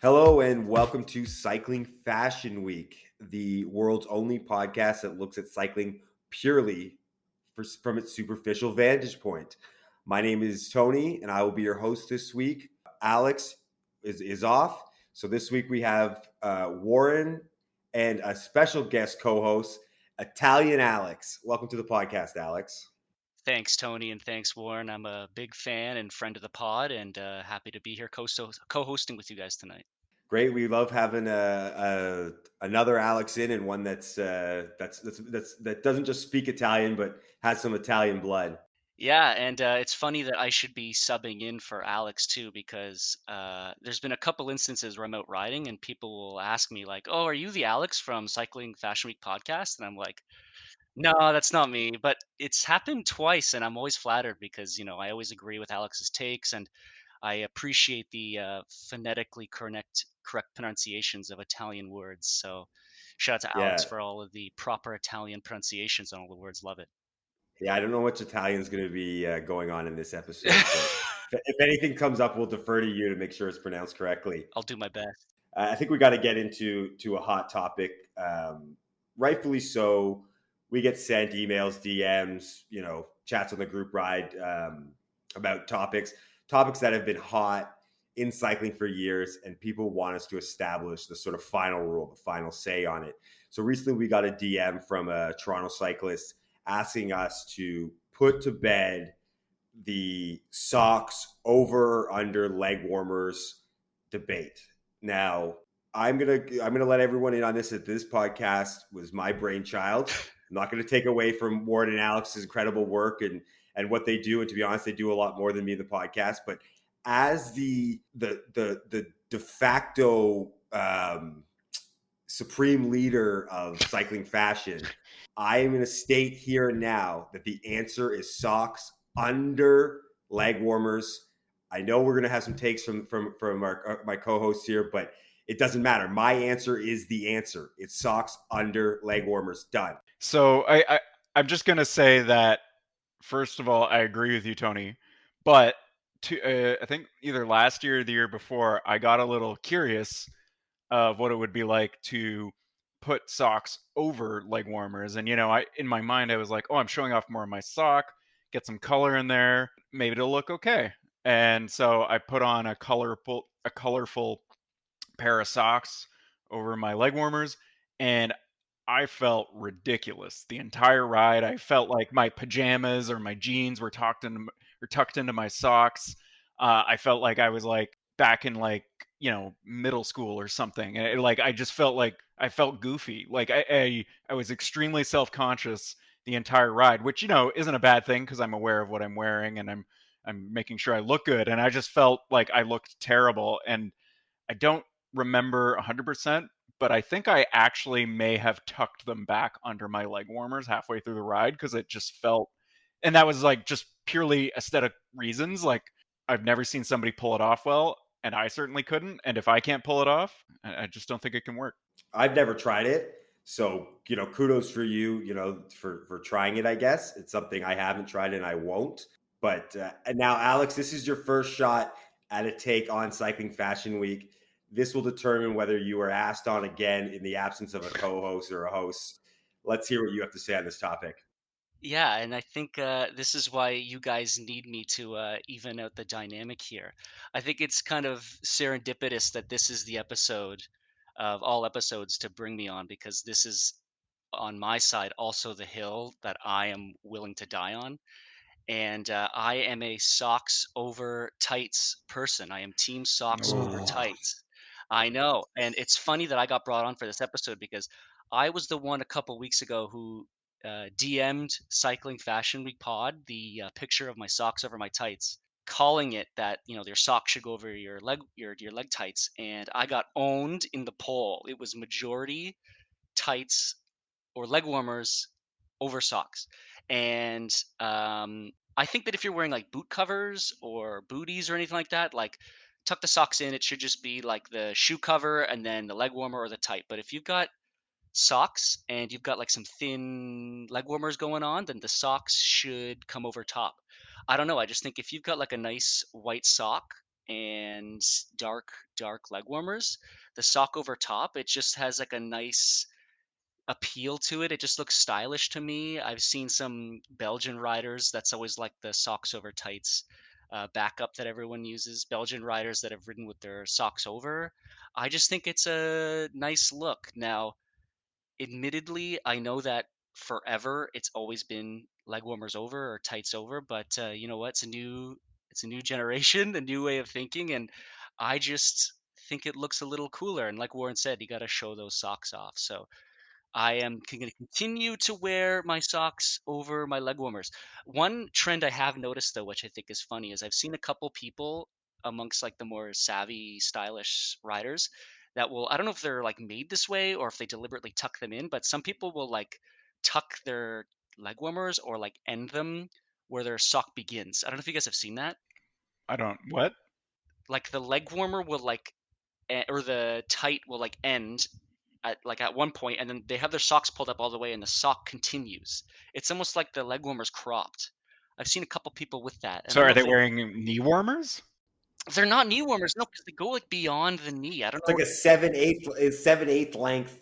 Hello and welcome to Cycling Fashion Week, the world's only podcast that looks at cycling purely from its superficial vantage point. My name is Tony, and I will be your host this week. Alex is off, so this week we have Warren and a special guest co-host, Italian Alex. Welcome to the podcast, Alex. Thanks, Tony, and thanks, Warren. I'm a big fan and friend of the pod, and happy to be here co-hosting with you guys tonight. Great. We love having another Alex in, and one that doesn't just speak Italian but has some Italian blood. Yeah, and it's funny that I should be subbing in for Alex too, because there's been a couple instances where I'm out riding, and people will ask me like, "Oh, are you the Alex from Cycling Fashion Week podcast?" And I'm like, "No, that's not me." But it's happened twice, and I'm always flattered because I always agree with Alex's takes, and I appreciate the phonetically correct pronunciations of Italian words. So shout out to Alex Yeah, for all of the proper Italian pronunciations on all the words. Love it. yeah. I don't know what Italian's going to be going on in this episode, but if anything comes up, we'll defer to you to make sure it's pronounced correctly. I'll do my best. I think we got to get into a hot topic. Rightfully so. We get sent emails, DMs, chats on the group ride about topics that have been hot in cycling for years, and people want us to establish the sort of final rule, the final say on it. So recently, we got a DM from a Toronto cyclist asking us to put to bed the socks over or under leg warmers debate. Now, I'm gonna let everyone in on this that this podcast was my brainchild. I'm not gonna take away from Ward and Alex's incredible work and what they do. And to be honest, they do a lot more than me in the podcast. But as the de facto supreme leader of cycling fashion, I am going to state here and now that the answer is socks under leg warmers. I know we're going to have some takes from my co-hosts here, but it doesn't matter. My answer is the answer. It's socks under leg warmers. Done. So I'm just gonna say that first of all, I agree with you, Tony. But I think either last year or the year before, I got a little curious of what it would be like to put socks over leg warmers. And I in my mind I was like, oh, I'm showing off more of my sock, get some color in there, maybe it'll look okay. And so I put on a colorful pair of socks over my leg warmers, and I felt ridiculous the entire ride. I felt like my pajamas or my jeans were tucked into my socks. I felt like I was like back in like middle school or something. And like I just felt like I felt goofy. Like I was extremely self conscious the entire ride, which isn't a bad thing because I'm aware of what I'm wearing and I'm making sure I look good. And I just felt like I looked terrible. And I don't remember 100%, but I think I actually may have tucked them back under my leg warmers halfway through the ride because it just felt, and that was like just purely aesthetic reasons. Like I've never seen somebody pull it off well, and I certainly couldn't. And if I can't pull it off, I just don't think it can work. I've never tried it. So, kudos for you, for trying it, I guess. It's something I haven't tried and I won't. But and now, Alex, this is your first shot at a take on Cycling Fashion Week. This will determine whether you are asked on again in the absence of a co-host or a host. Let's hear what you have to say on this topic. Yeah, and I think this is why you guys need me to even out the dynamic here. I think it's kind of serendipitous that this is the episode of all episodes to bring me on because this is on my side also the hill that I am willing to die on. And I am a socks over tights person. I am team socks over Oh, tights. I know, and it's funny that I got brought on for this episode because I was the one a couple weeks ago who DM'd Cycling Fashion Week Pod the picture of my socks over my tights, calling it that your socks should go over your leg tights, and I got owned in the poll. It was majority tights or leg warmers over socks. And I think that if you're wearing like boot covers or booties or anything like that, like tuck the socks in, it should just be like the shoe cover and then the leg warmer or the tight. But if you've got socks and you've got like some thin leg warmers going on, then the socks should come over top. I don't know. I just think if you've got like a nice white sock and dark leg warmers. The sock over top, it just has like a nice appeal to it. It just looks stylish to me. I've seen some Belgian riders. That's always like the socks over tights backup that everyone uses. Belgian riders that have ridden with their socks over. I just think it's a nice look. Now, admittedly, I know that forever it's always been leg warmers over or tights over, but you know what? It's a new generation, a new way of thinking, and I just think it looks a little cooler. And like Warren said, you got to show those socks off. So I am going to continue to wear my socks over my leg warmers. One trend I have noticed, though, which I think is funny, is I've seen a couple people amongst like the more savvy, stylish riders that will, I don't know if they're like made this way or if they deliberately tuck them in, but some people will like tuck their leg warmers or like end them where their sock begins. I don't know if you guys have seen that. I don't what? Like the leg warmer will like, or the tight will like end at one point, and then they have their socks pulled up all the way, and the sock continues. It's almost like the leg warmer's cropped. I've seen a couple people with that, and I So don't are know they if wearing knee warmers? they're not knee warmers, no, because they go like beyond the knee. I don't It's know. like a 7/8 length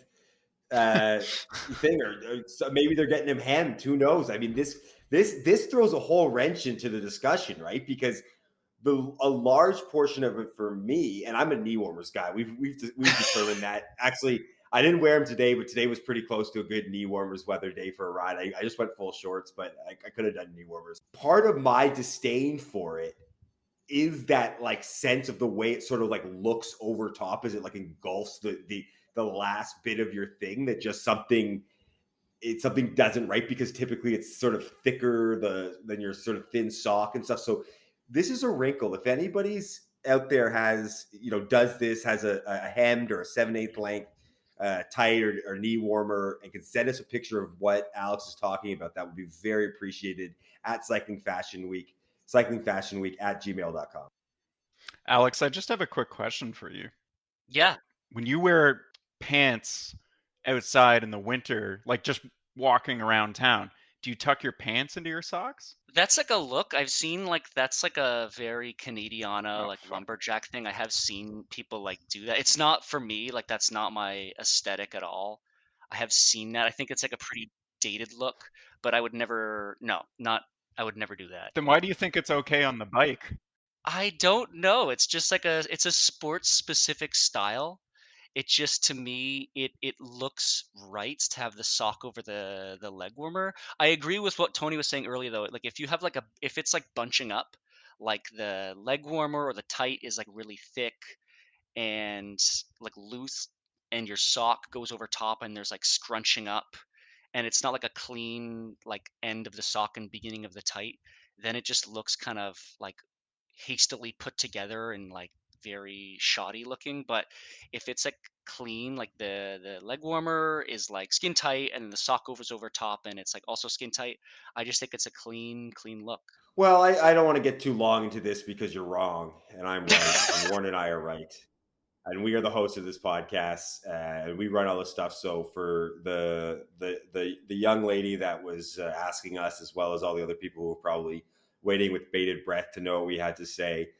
thing, or so maybe they're getting him hemmed. Who knows? I mean, this throws a whole wrench into the discussion, right? Because a large portion of it for me, and I'm a knee warmers guy. We've determined that. Actually, I didn't wear them today, but today was pretty close to a good knee warmers weather day for a ride. I just went full shorts, but I could have done knee warmers. Part of my disdain for it is that like sense of the way it sort of like looks over top as it like engulfs the last bit of your thing, that just something doesn't right, because typically it's sort of thicker than your sort of thin sock and stuff. So this is a wrinkle. If anybody's out there has, does this, has a hemmed or a 7/8 length tight or knee warmer, and can send us a picture of what Alex is talking about, that would be very appreciated at Cycling Fashion Week at gmail.com. Alex, I just have a quick question for you. Yeah, When you wear pants outside in the winter, like just walking around town, do you tuck your pants into your socks? that's like a look I've seen. Like that's like a very Canadiana Oh, like fuck. lumberjack thing. I have seen people like do that. It's not for me. Like that's not my aesthetic at all. I have seen that. I think it's like a pretty dated look, but I would never. No, not. I would never do that. Then why do you think it's okay on the bike? I don't know. It's just like it's a sports specific style. It just to me it looks right to have the sock over the leg warmer. I agree with what Tony was saying earlier though. Like if you have like if it's like bunching up, like the leg warmer or the tight is like really thick and like loose, and your sock goes over top and there's like scrunching up, and it's not like a clean like end of the sock and beginning of the tight, then it just looks kind of like hastily put together and like very shoddy looking. But if it's like clean, like the leg warmer is like skin tight and the sock goes over top and it's like also skin tight, I just think it's a clean look. Well, I don't want to get too long into this because you're wrong and I'm right, and Warren and I are right. And we are the hosts of this podcast, and we run all this stuff. So for the young lady that was asking us, as well as all the other people who were probably waiting with bated breath to know what we had to say,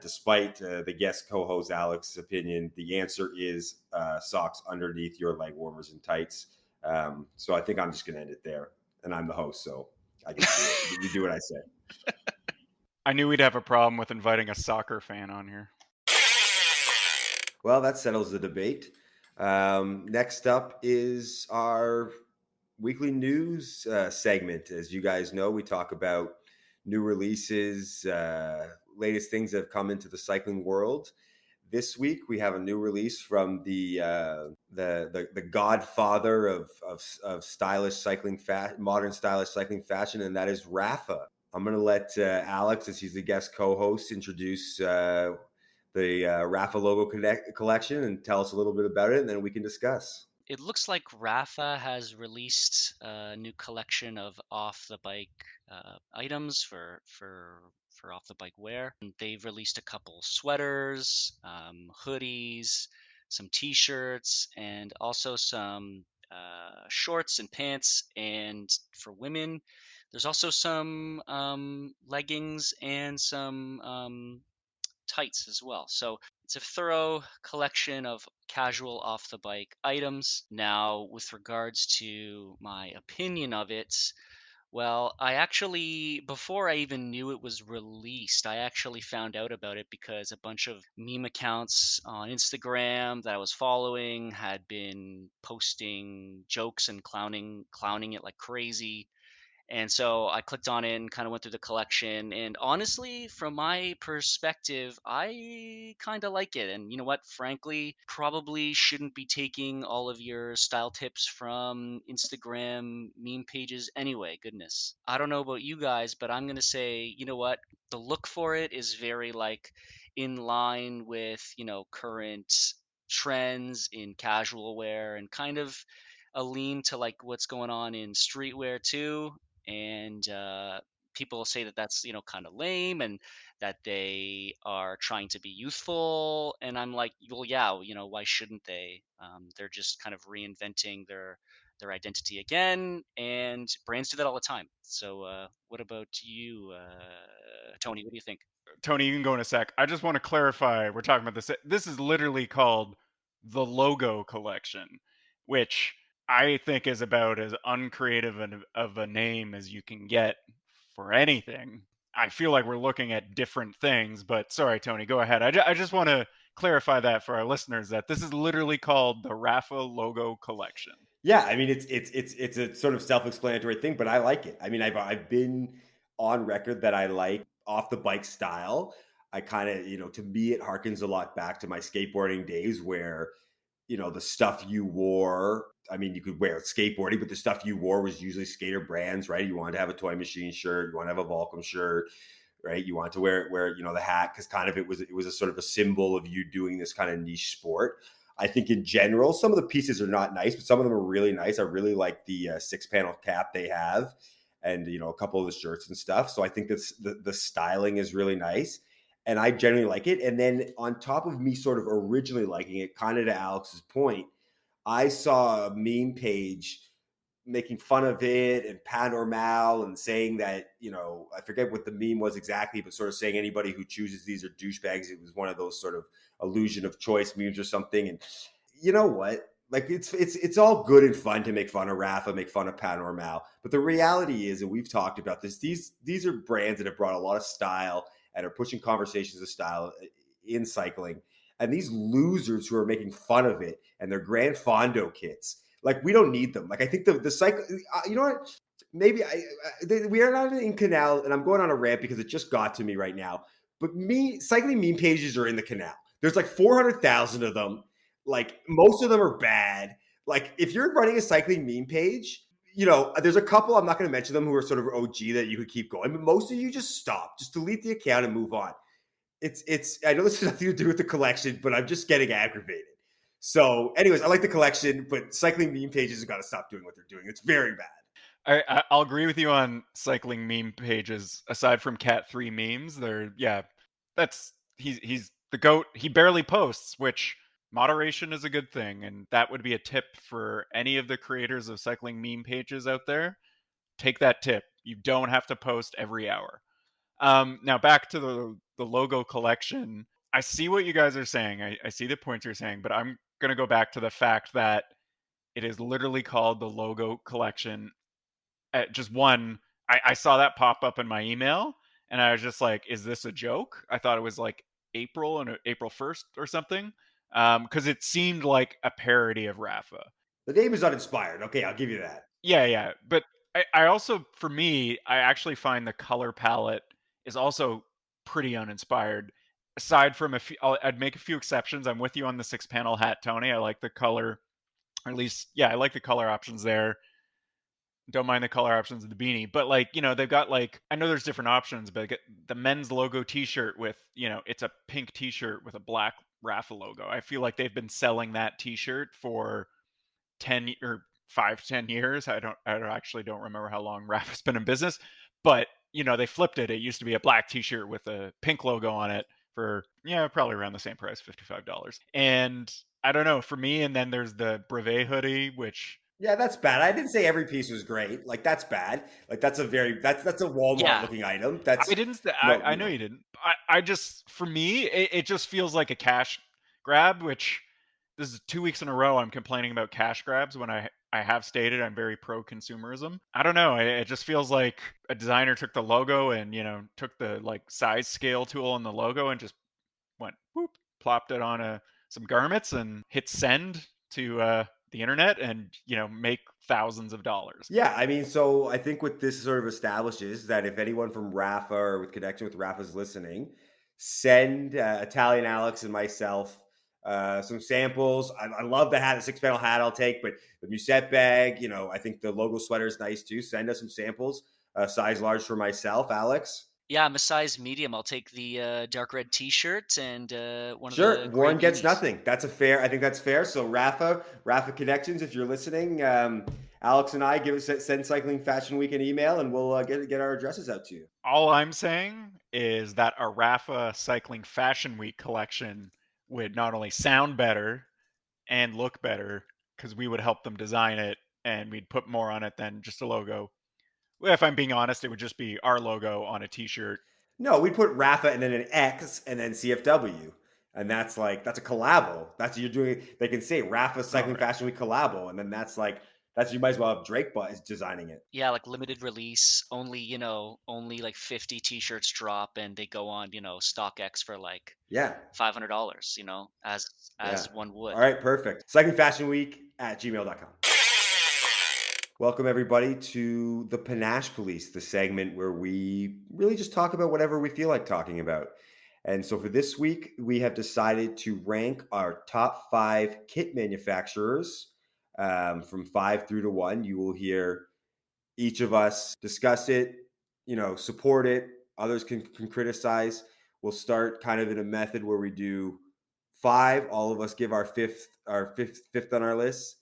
despite the guest co-host Alex's opinion, the answer is socks underneath your leg warmers and tights. So I think I'm just going to end it there, and I'm the host, so I can do it. You do what I say. I knew we'd have a problem with inviting a soccer fan on here. Well, that settles the debate. Next up is our weekly news segment. As you guys know, we talk about new releases, latest things that have come into the cycling world. This week, we have a new release from the godfather of stylish cycling, modern stylish cycling fashion, and that is Rapha. I'm going to let Alex, as he's the guest co-host, introduce the Rapha logo collection and tell us a little bit about it, and then we can discuss. It looks like Rapha has released a new collection of off the bike items for off the bike wear. And they've released a couple sweaters, hoodies, some t-shirts, and also some shorts and pants. And for women, there's also some leggings and some tights as well. So it's a thorough collection of casual off the bike items. Now, with regards to my opinion of it, well, I actually, before I even knew it was released, I actually found out about it because a bunch of meme accounts on Instagram that I was following had been posting jokes and clowning it like crazy. And so I clicked on it and kind of went through the collection. And honestly, from my perspective, I kind of like it. And you know what? Frankly, probably shouldn't be taking all of your style tips from Instagram meme pages anyway. Goodness. I don't know about you guys, but I'm going to say, you know what? The look for it is very like in line with, current trends in casual wear and kind of a lean to like what's going on in streetwear too. And people say that that's kind of lame and that they are trying to be youthful, and I'm like, well, yeah, why shouldn't they? They're just kind of reinventing their identity again, and brands do that all the time. So what about you, Tony? What do you think? Tony, you can go in a sec. I just want to clarify. We're talking about this. This is literally called the Logo Collection, which I think is about as uncreative of a name as you can get for anything. I feel like we're looking at different things, but sorry, Tony, go ahead. I just want to clarify that for our listeners that this is literally called the Rapha Logo Collection. Yeah, I mean it's a sort of self-explanatory thing, but I like it. I mean, I've been on record that I like off the bike style. I kind of, to me, it harkens a lot back to my skateboarding days where, the stuff you wore. I mean, you could wear skateboarding, but the stuff you wore was usually skater brands, right? You wanted to have a Toy Machine shirt, you want to have a Volcom shirt, right? You want to wear the hat because kind of it was a sort of a symbol of you doing this kind of niche sport. I think in general, some of the pieces are not nice, but some of them are really nice. I really like the 6-panel cap they have, and a couple of the shirts and stuff. So I think that's the styling is really nice, and I generally like it. And then on top of me sort of originally liking it, kind of to Alex's point, I saw a meme page making fun of it and Panormal and saying that, I forget what the meme was exactly, but sort of saying anybody who chooses these are douchebags. It was one of those sort of illusion of choice memes or something. And you know what? Like it's all good and fun to make fun of Rafa, make fun of Panormal. But the reality is, and we've talked about this, these are brands that have brought a lot of style and are pushing conversations of style in cycling. And these losers who are making fun of it and their Grand Fondo kits, like, we don't need them. Like, I think the cycle, you know what? Maybe we are not in Canal, and I'm going on a rant because it just got to me right now. But cycling meme pages are in the Canal. There's like 400,000 of them. Like, most of them are bad. Like, if you're running a cycling meme page, there's a couple, I'm not going to mention them, who are sort of OG that you could keep going, but most of you just stop, just delete the account and move on. I know this has nothing to do with the collection, but I'm just getting aggravated. So anyways, I like the collection, but cycling meme pages have got to stop doing what they're doing. It's very bad. I'll agree with you on cycling meme pages. Aside from Cat 3 memes, he's the GOAT. He barely posts, which moderation is a good thing, and that would be a tip for any of the creators of cycling meme pages out there. Take that tip. You don't have to post every hour. Now back to the logo collection. I see what you guys are saying. I see the points you're saying, but I'm going to go back to the fact that it is literally called the Logo Collection. Just one, I saw that pop up in my email, and I was just like, is this a joke? I thought it was like April 1st or something, because it seemed like a parody of Rafa. The name is uninspired. Okay, I'll give you that. Yeah. But I also, for me, I actually find the color palette is also pretty uninspired. Aside from I'd make a few exceptions. I'm with you on the 6-panel hat, Tony. I like the color, or at least, yeah, I like the color options there. Don't mind the color options of the beanie, but they've got I know there's different options, but the men's logo T-shirt with, it's a pink T-shirt with a black Rafa logo. I feel like they've been selling that T-shirt for 10 or 5-10 years. I don't remember how long Rafa's been in business, but they flipped it. It used to be a black T-shirt with a pink logo on it for probably around the same price, $55. And I don't know, for me, and then there's the Brevet hoodie, which Yeah, that's bad. I didn't say every piece was great. Like that's bad. Like that's a Walmart Yeah, looking item. I That's didn't. no, I know you didn't. I just, for me, it just feels like a cash grab. Which this is 2 weeks in a row I'm complaining about cash grabs when I have stated I'm very pro consumerism. I don't know. It just feels like a designer took the logo and took the like size scale tool on the logo and just went whoop, plopped it on some garments and hit send to the internet and make thousands of dollars. Yeah, I mean, so I think what this sort of establishes that if anyone from Rafa or with connection with Rafa is listening, send Italian Alex and myself some samples. I love the hat, the 6 panel hat I'll take, but the Musette bag, I think the logo sweater is nice too. Send us some samples, size large for myself, Alex. yeah. I'm a size medium. I'll take the dark red T-shirt and one of Sure, the gray Warren gets beanies. nothing. That's a fair. I think that's fair. So Rafa Connections, if you're listening, Alex and I send Cycling Fashion Week an email, and we'll get our addresses out to you. All I'm saying is that a Rafa Cycling Fashion Week collection would not only sound better and look better because we would help them design it and we'd put more on it than just a logo. If I'm being honest, it would just be our logo on a t-shirt. No, we put Rafa and then an X and then CFW, and that's a collabo. That's what you're doing. They can say Rafa Cycling Right. Fashion Week collabo, and then that's you might as well have Drake is designing it. Yeah, like limited release, only like 50 T-shirts drop, and they go on, StockX for like Yeah, $500, as yeah. one All would. right, perfect. Cycling Fashion Week at gmail.com. Welcome, everybody, to the Panache Police, the segment where we really just talk about whatever we feel like talking about. And so for this week, we have decided to rank our top 5 kit manufacturers from 5 through to 1. You will hear each of us discuss it, support it. Others can criticize. We'll start kind of in a method where we do 5. All of us give our fifth on our list.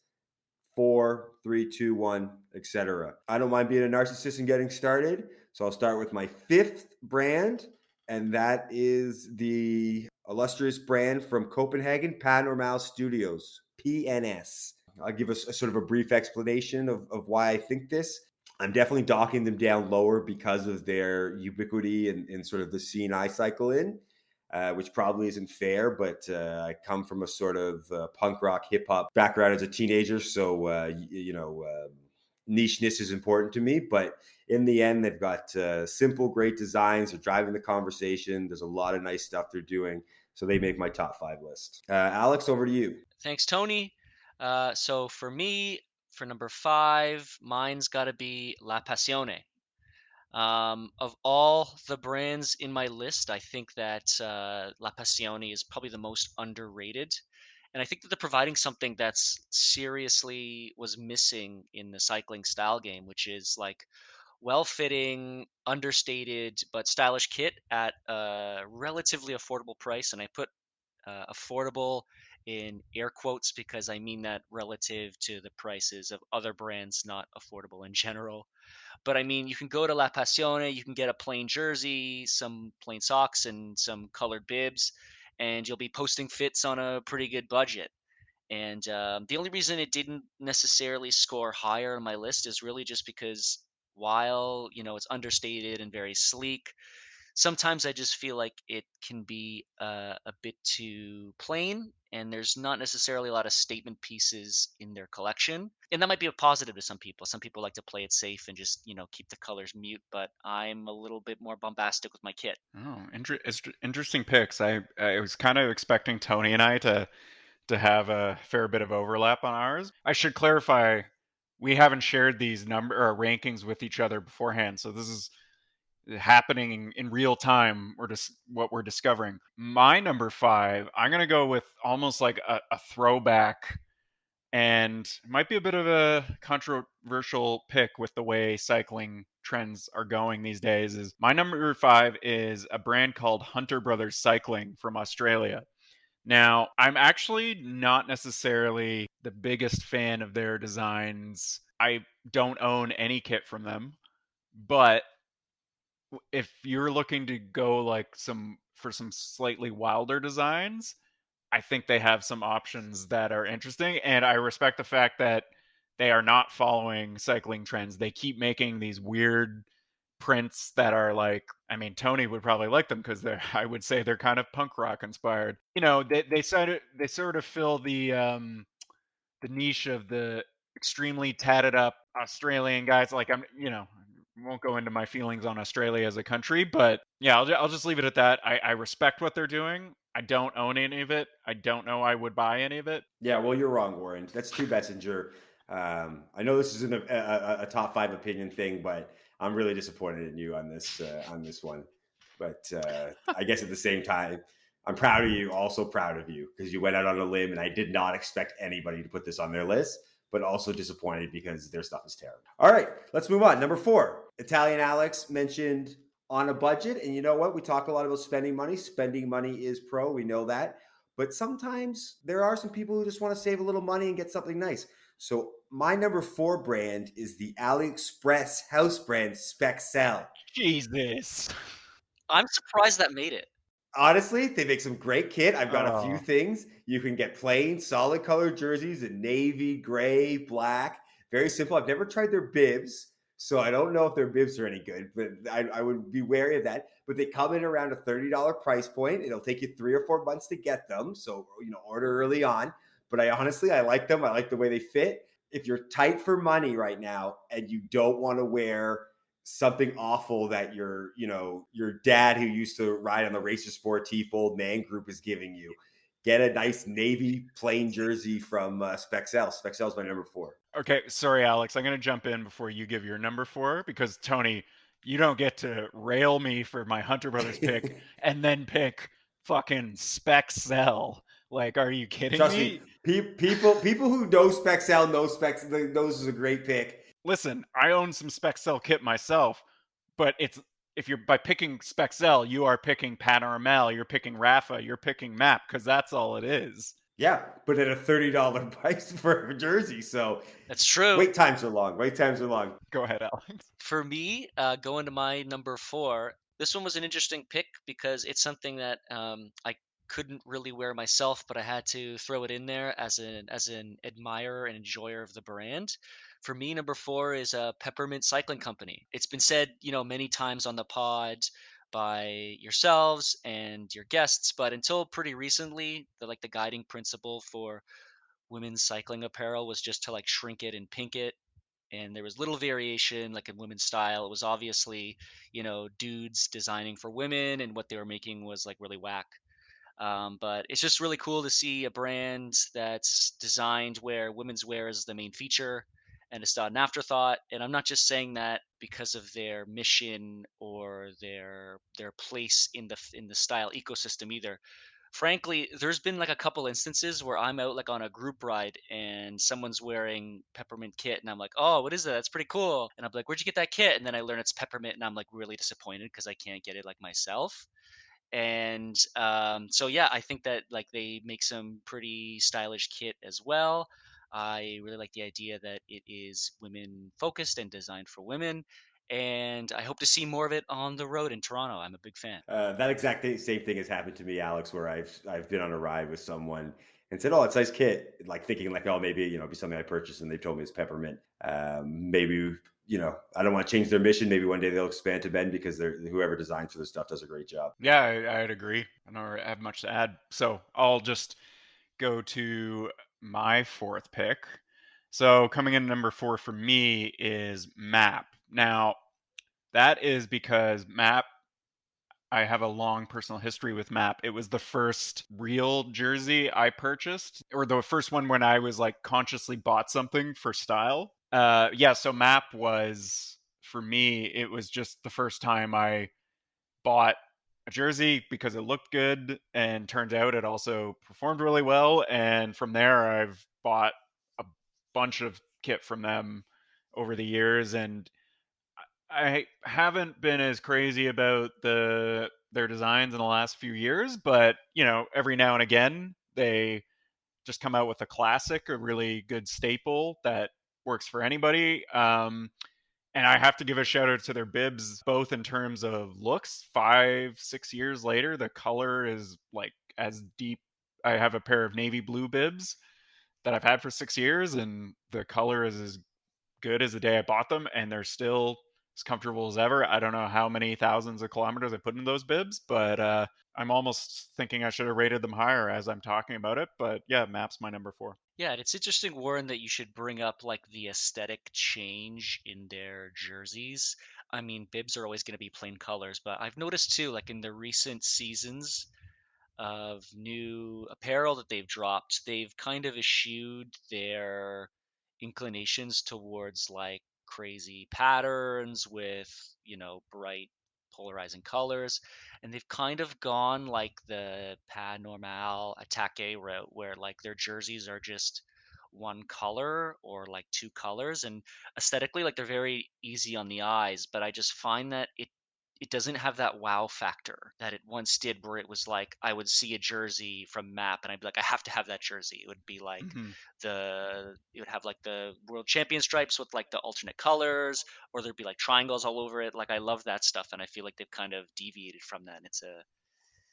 4, 3, 2, 1, etc. I don't mind being a narcissist and getting started. So I'll start with my 5th brand, and that is the illustrious brand from Copenhagen, Panormal Studios, PNS. I'll give us a sort of a brief explanation of why I think this. I'm definitely docking them down lower because of their ubiquity and sort of the scene I cycle in. Which probably isn't fair, but I come from a sort of punk rock hip hop background as a teenager, so nicheness is important to me. But in the end, they've got simple, great designs. They're driving the conversation. There's a lot of nice stuff they're doing, so they make my top 5 list. Alex, over to you. Thanks, Tony. So for me, for number 5, mine's got to be La Passione. Of all the brands in my list, I think that La Passione is probably the most underrated. And I think that they're providing something that's seriously was missing in the cycling style game, which is like well-fitting, understated, but stylish kit at a relatively affordable price. And I put affordable in air quotes because I mean that relative to the prices of other brands, not affordable in general. But I mean, you can go to La Passione, you can get a plain jersey, some plain socks, and some colored bibs, and you'll be posting fits on a pretty good budget. And the only reason it didn't necessarily score higher on my list is really just because while it's understated and very sleek, sometimes I just feel like it can be a bit too plain, and there's not necessarily a lot of statement pieces in their collection. And that might be a positive to some people. Some people like to play it safe and just keep the colors mute. But I'm a little bit more bombastic with my kit. Oh, interesting picks. I was kind of expecting Tony and I to have a fair bit of overlap on ours. I should clarify, we haven't shared these number or rankings with each other beforehand, so this is happening in real time. We're just what we're discovering. My number 5, I'm gonna go with almost like a throwback, and it might be a bit of a controversial pick with the way cycling trends are going these days. Is my number 5 is a brand called Hunter Brothers Cycling from Australia. Now, I'm actually not necessarily the biggest fan of their designs. I don't own any kit from them, but if you're looking to go like some slightly wilder designs, I think they have some options that are interesting, and I respect the fact that they are not following cycling trends. They keep making these weird prints that are like, I mean, Tony would probably like them because they're, I would say they're kind of punk rock inspired. You know, they sort of fill the niche of the extremely tatted up Australian guys. Like won't go into my feelings on Australia as a country, but yeah, I'll just leave it at that. I respect what they're doing. I don't own any of it. I don't know I would buy any of it. Yeah, well, you're wrong, Warren. That's too Messenger. I know this isn't a top 5 opinion thing, but I'm really disappointed in you on this one. But I guess at the same time, I'm proud of you. Also proud of you because you went out on a limb, and I did not expect anybody to put this on their list. But also disappointed because their stuff is terrible. All right, let's move on. Number 4, Italian Alex mentioned on a budget, and you know what? We talk a lot about spending money. Spending money is pro. We know that. But sometimes there are some people who just want to save a little money and get something nice. So my number 4 brand is the AliExpress house brand Spexel. Jesus. I'm surprised that made it. Honestly, they make some great kit. I've got a few Oh. things. You can get plain, solid colored jerseys in navy, gray, black. Very simple. I've never tried their bibs, so I don't know if their bibs are any good, but I would be wary of that. But they come in around a $30 price point. It'll take you 3 or 4 months to get them, so order early on. But I like them. I like the way they fit. If you're tight for money right now and you don't want to wear something awful that your dad who used to ride on the Racer Sport T-Fold Man Group is giving you, get a nice navy plain jersey from Spexel. Spexel's my number 4. Okay, sorry, Alex. I'm going to jump in before you give your number 4 because Tony, you don't get to rail me for my Hunter Brothers pick and then pick fucking Spexel. Like, are you kidding Trust me? People who know Spexel know Spexel. Those is a great pick. Listen, I own some Spexel kit myself, but if you're by picking Spexel, you are picking Pat Armel, you're picking Rafa, you're picking Map because that's all it is. Yeah, but at a $30 price for a jersey. So That's true. Wait times are long. Go ahead, Alex. For me, going to my number 4, this one was an interesting pick because it's something that I couldn't really wear myself, but I had to throw it in there as an admirer and enjoyer of the brand. For me, number 4 is a Peppermint Cycling Company. It's been said, many times on the pod by yourselves and your guests, but until pretty recently, the guiding principle for women's cycling apparel was just to like shrink it and pink it, and there was little variation like in women's style. It was obviously dudes designing for women, and what they were making was like really whack. But it's just really cool to see a brand that's designed where women's wear is the main feature and it's not an afterthought. And I'm not just saying that because of their mission or their place in the style ecosystem either. Frankly, there's been like a couple instances where I'm out like on a group ride and someone's wearing peppermint kit and I'm like, "Oh, what is that? That's pretty cool." And I'm like, "Where'd you get that kit?" And then I learn it's peppermint and I'm like really disappointed because I can't get it like myself. And so yeah, I think that like they make some pretty stylish kit as well. I really like the idea that it is women focused and designed for women, and I hope to see more of it on the road in Toronto. I'm a big fan. That exact same thing has happened to me, Alex, where I've been on a ride with someone and said, "Oh, it's a nice kit," like thinking like, "Oh, maybe it'd be something I purchased," and they've told me it's peppermint. Maybe I don't want to change their mission. Maybe one day they'll expand to men because whoever designs for this stuff does a great job. Yeah, I'd agree. I don't have much to add. So I'll just go to my 4th pick. So coming in number 4 for me is Map. Now, that is because Map, I have a long personal history with Map. It was the first real jersey I purchased, or the first one when I was like consciously bought something for style. So Map was, for me, it was just the first time I bought a jersey because it looked good, and turns out it also performed really well. And from there, I've bought a bunch of kit from them over the years, and I haven't been as crazy about their designs in the last few years, but every now and again they just come out with a classic, a really good staple that works for anybody. And I have to give a shout out to their bibs, both in terms of looks. 5-6 years later, the color is like as deep. I have a pair of navy blue bibs that I've had for 6 years, and the color is as good as the day I bought them, and they're still as comfortable as ever. I don't know how many thousands of kilometers I put in those bibs, but I'm almost thinking I should have rated them higher as I'm talking about it. But yeah, Map's my number 4. Yeah, and it's interesting, Warren, that you should bring up like the aesthetic change in their jerseys. I mean, bibs are always going to be plain colors, but I've noticed too, like in the recent seasons of new apparel that they've dropped, they've kind of eschewed their inclinations towards like crazy patterns with, bright polarizing colors. And they've kind of gone like the pas normal attaque route where like their jerseys are just one color or like two colors, and aesthetically like they're very easy on the eyes, but I just find that it doesn't have that wow factor that it once did, where it was like I would see a jersey from Map and I'd be like, I have to have that jersey. It would be like Hmm. it would have like the world champion stripes with like the alternate colors, or there'd be like triangles all over it. Like I love that stuff, and I feel like they've kind of deviated from that. And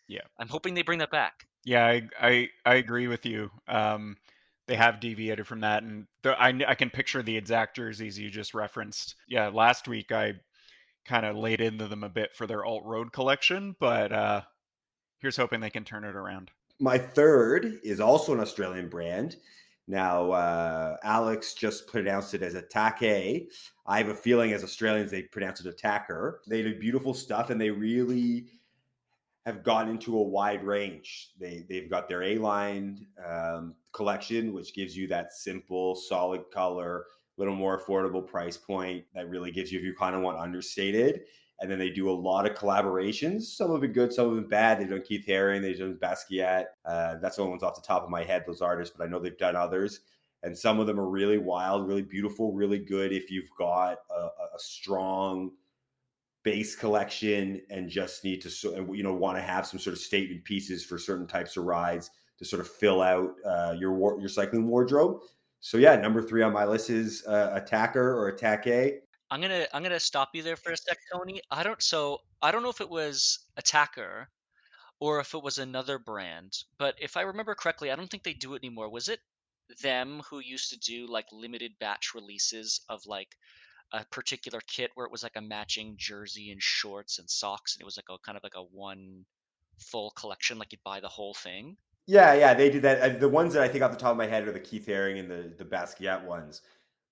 Yeah. I'm hoping they bring that back. Yeah, I agree with you. They have deviated from that, and I can picture the exact jerseys you just referenced. Yeah, last week I kind of laid into them a bit for their alt road collection, but here's hoping they can turn it around. My third is also an Australian brand. Now, Alex just pronounced it as Attaque. I have a feeling as Australians, they pronounce it Attacker. They do beautiful stuff, and they really have gotten into a wide range. They've got their A-line collection, which gives you that simple, solid color, little more affordable price point that really gives you, if you kind of want understated. And then they do a lot of collaborations. Some have been good, some have been bad. They've done Keith Haring, they've done Basquiat. That's the only ones off the top of my head, those artists, but I know they've done others. And some of them are really wild, really beautiful, really good if you've got a strong base collection and just need to want to have some sort of statement pieces for certain types of rides to sort of fill out your cycling wardrobe. So yeah, number 3 on my list is Attacker or Attaque. I'm gonna stop you there for a sec, Tony. I don't know if it was Attacker or if it was another brand, but if I remember correctly, I don't think they do it anymore. Was it them who used to do like limited batch releases of like a particular kit where it was like a matching jersey and shorts and socks, and it was like a kind of like a one full collection, like you'd buy the whole thing? Yeah, they did that. The ones that I think off the top of my head are the Keith Haring and the Basquiat ones,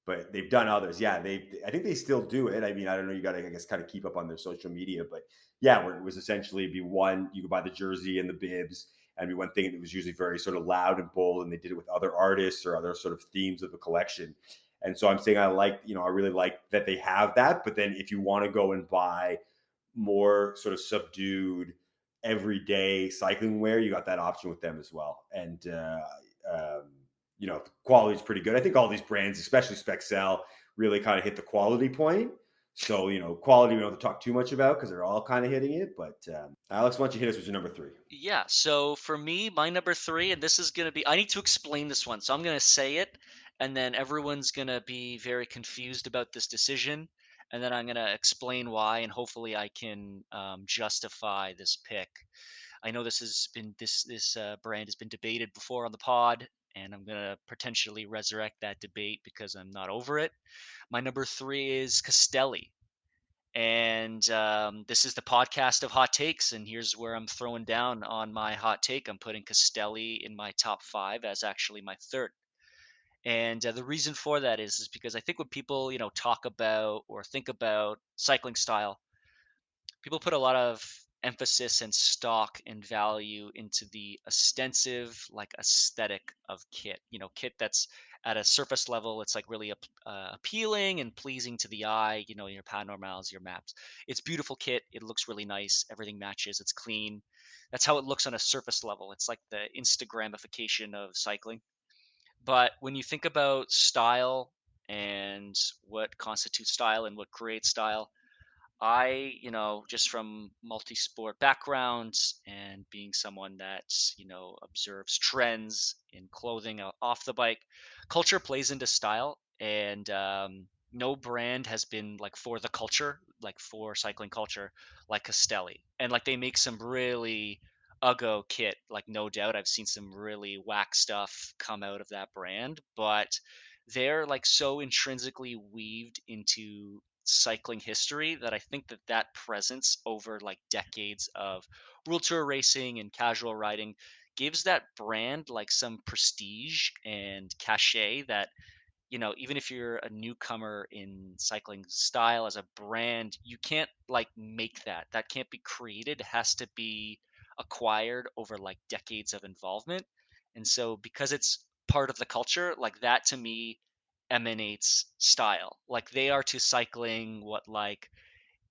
but they've done others. Yeah, I think they still do it. I mean, I don't know. You got to, I guess, kind of keep up on their social media, but yeah, where it was essentially be one, you could buy the jersey and the bibs, and be one thing that was usually very sort of loud and bold, and they did it with other artists or other sort of themes of the collection. And so I'm saying I really like that they have that. But then if you want to go and buy more sort of subdued everyday cycling wear, you got that option with them as well. And the quality is pretty good. I think all these brands, especially Spexel, really kind of hit the quality point. So quality we don't have to talk too much about because they're all kind of hitting it. But Alex, why don't you hit us with your number 3? Yeah, so for me, my number 3, and this is going to be, I need to explain this one. So I'm going to say it, and then everyone's going to be very confused about this decision. And then I'm going to explain why, and hopefully I can justify this pick. I know this brand has been debated before on the pod, and I'm going to potentially resurrect that debate because I'm not over it. My number 3 is Castelli. And this is the podcast of hot takes, and here's where I'm throwing down on my hot take. I'm putting Castelli in my top 5 as actually my third. And the reason for that is because I think when people talk about or think about cycling style, people put a lot of emphasis and stock and value into the ostensive like aesthetic of kit, kit that's at a surface level, it's like really appealing and pleasing to the eye, your panormals, your maps. It's beautiful kit, it looks really nice, everything matches, it's clean. That's how it looks on a surface level. It's like the instagramification of cycling. But when you think about style and what constitutes style and what creates style, just from multi-sport backgrounds and being someone that, observes trends in clothing off the bike, culture plays into style. And no brand has been like for the culture, like for cycling culture, like Castelli. And like they make some really Uggo kit, like no doubt. I've seen some really whack stuff come out of that brand, but they're like so intrinsically weaved into cycling history that I think that that presence over like decades of World Tour racing and casual riding gives that brand like some prestige and cachet that, even if you're a newcomer in cycling style as a brand, you can't like make that. That can't be created. It has to be acquired over like decades of involvement. And so because it's part of the culture, like that to me emanates style. Like they are to cycling what like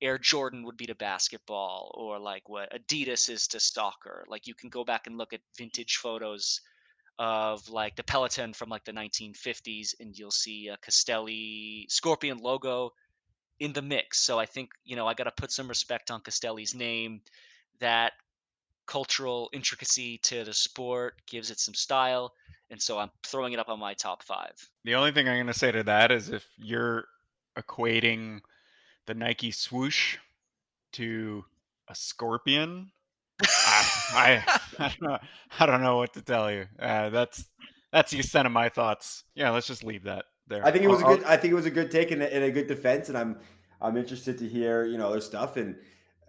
Air Jordan would be to basketball, or like what Adidas is to soccer. Like you can go back and look at vintage photos of like the Peloton from like the 1950s, and you'll see a Castelli Scorpion logo in the mix. So I think, I got to put some respect on Castelli's name. That cultural intricacy to the sport gives it some style. And so I'm throwing it up on my top five. The only thing I'm going to say to that is if you're equating the Nike swoosh to a scorpion, I, I don't know what to tell you. That's the extent of my thoughts. Yeah, let's just leave that there. I think it was a good. I think it was a good take and a good defense, and I'm interested to hear their stuff. And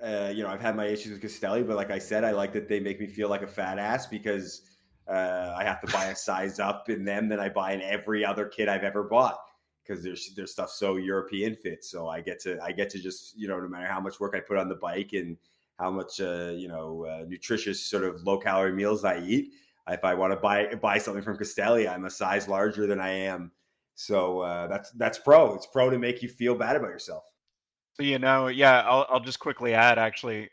I've had my issues with Castelli, but like I said, I like that they make me feel like a fat ass because I have to buy a size up in them than I buy in every other kit I've ever bought because their stuff so European fit. So I get to just no matter how much work I put on the bike and how much nutritious sort of low calorie meals I eat. If I want to buy something from Castelli, I'm a size larger than I am. So that's pro. It's pro to make you feel bad about yourself. So yeah, I'll just quickly add. Actually,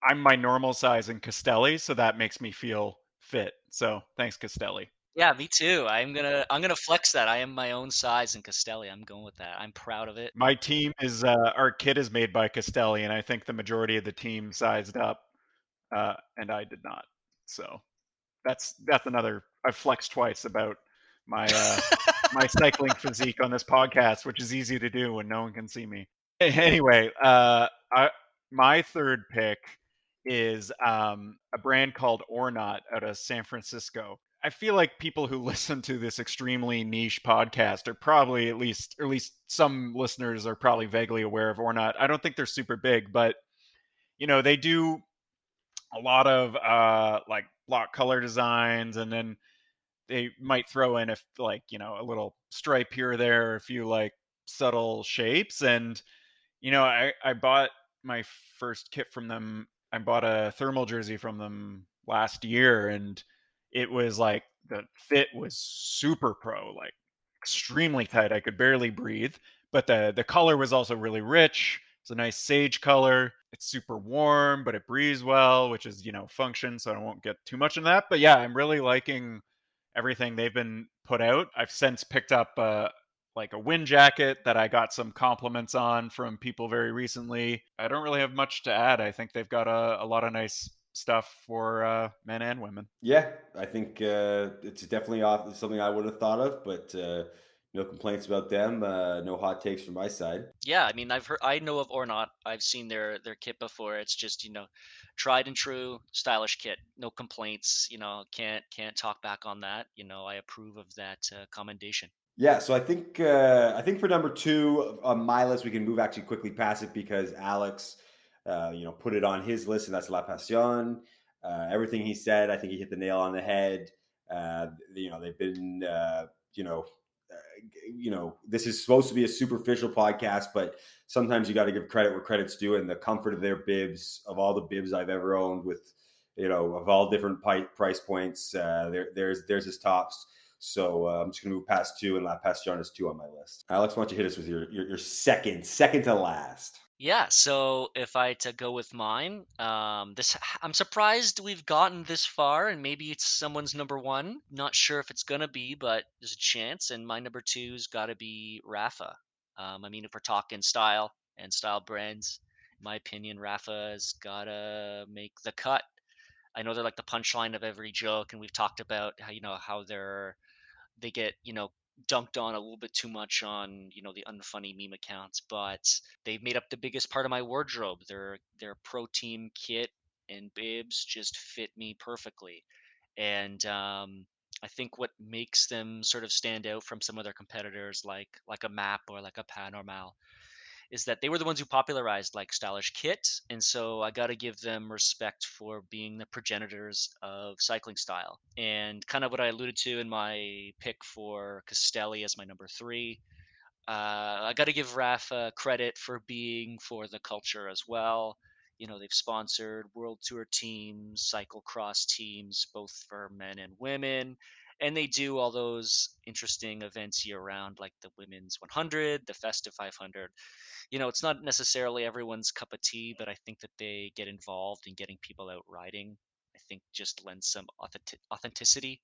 I'm my normal size in Castelli, so that makes me feel fit. So thanks, Castelli. Yeah, me too. I'm gonna flex that. I am my own size in Castelli. I'm going with that. I'm proud of it. My team is our kit is made by Castelli, and I think the majority of the team sized up, and I did not. So that's another. I've flexed twice about my my cycling physique on this podcast, which is easy to do when no one can see me. Anyway, my third pick is a brand called Ornat out of San Francisco. I feel like people who listen to this extremely niche podcast are probably at least some listeners are probably vaguely aware of Ornat. I don't think they're super big, but they do a lot of like block color designs, and then they might throw in a little stripe here or there, a few like subtle shapes. And I bought my first kit from them. I bought a thermal jersey from them last year, and it was like the fit was super pro, like extremely tight. I could barely breathe, but the color was also really rich. It's a nice sage color. It's super warm, but it breathes well, which is function. So I won't get too much in that. But yeah, I'm really liking everything they've been put out. I've since picked up like a wind jacket that I got some compliments on from people very recently. I don't really have much to add. I think they've got a lot of nice stuff for men and women. Yeah, I think it's definitely something I would have thought of, but no complaints about them. No hot takes from my side. Yeah, I mean, I know of Ornat. I've seen their kit before. It's just, tried and true stylish kit. No complaints. Can't talk back on that. I approve of that commendation. Yeah, so I think for number two on my list, we can move actually quickly past it because Alex, put it on his list, and that's La Passion. Everything he said, I think he hit the nail on the head. They've been, this is supposed to be a superficial podcast, but sometimes you got to give credit where credit's due, and the comfort of their bibs, of all the bibs I've ever owned, with of all different price points, there's his tops. So I'm just going to move past two, and La Passion is two on my list. Alex, why don't you hit us with your second to last? Yeah, so if I had to go with mine, I'm surprised we've gotten this far, and maybe it's someone's number one. Not sure if it's gonna be, but there's a chance. And my number two's got to be Rafa. I mean, if we're talking style and style brands, in my opinion, Rafa's gotta make the cut. I know they're like the punchline of every joke, and we've talked about how they get dunked on a little bit too much on the unfunny meme accounts, but they've made up the biggest part of my wardrobe. Their pro team kit and bibs just fit me perfectly. And I think what makes them sort of stand out from some other competitors, like a Map or like a Panormal, is that they were the ones who popularized like stylish kit, and so I got to give them respect for being the progenitors of cycling style. And kind of what I alluded to in my pick for Castelli as my number 3, I got to give Rafa credit for being for the culture as well. You know, they've sponsored world tour teams, cyclocross teams, both for men and women. And they do all those interesting events year round, like the women's 100, the festive 500. You know, it's not necessarily everyone's cup of tea, but I think that they get involved in getting people out riding. I think just lends some authenticity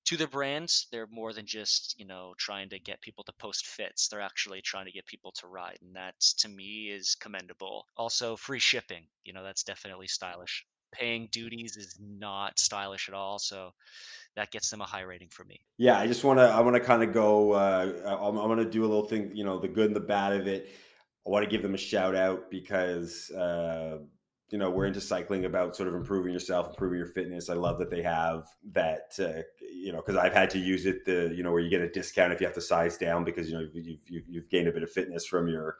to their brands. They're more than just, you know, trying to get people to post fits. They're actually trying to get people to ride. And that to me is commendable. Also, free shipping, you know, that's definitely stylish. Paying duties is not stylish at all. So that gets them a high rating for me. Yeah, I want to kind of go. I'm going to do a little thing, you know, the good and the bad of it. I want to give them a shout out because you know, we're into cycling about sort of improving yourself, improving your fitness. I love that they have that. You know, because I've had to use it. You know, where you get a discount if you have to size down because, you know, you've gained a bit of fitness from your